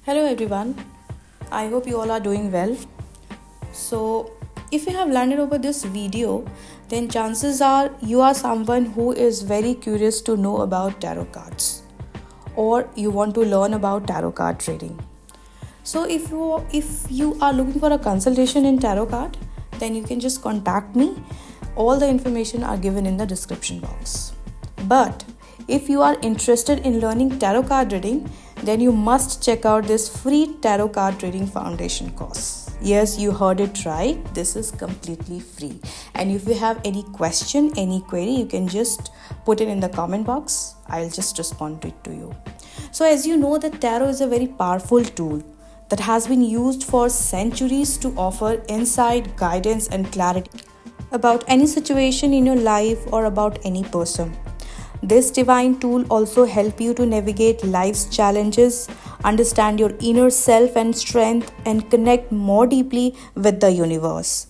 Hello everyone, I hope you all are doing well. So, if you have landed over this video, then chances are you are someone who is very curious to know about tarot cards or you want to learn about tarot card trading. So, if you are looking for a consultation in tarot card, then you can just contact me. All the information are given in the description box. But if you are interested in learning tarot card reading, then you must check out this free tarot card reading foundation course. Yes, you heard it right. This is completely free. And if you have any question, any query, you can just put it in the comment box. I'll just respond to it to you. So as you know, the tarot is a very powerful tool that has been used for centuries to offer insight, guidance, and clarity about any situation in your life or about any person. This divine tool also helps you to navigate life's challenges, understand your inner self and strength, and connect more deeply with the universe.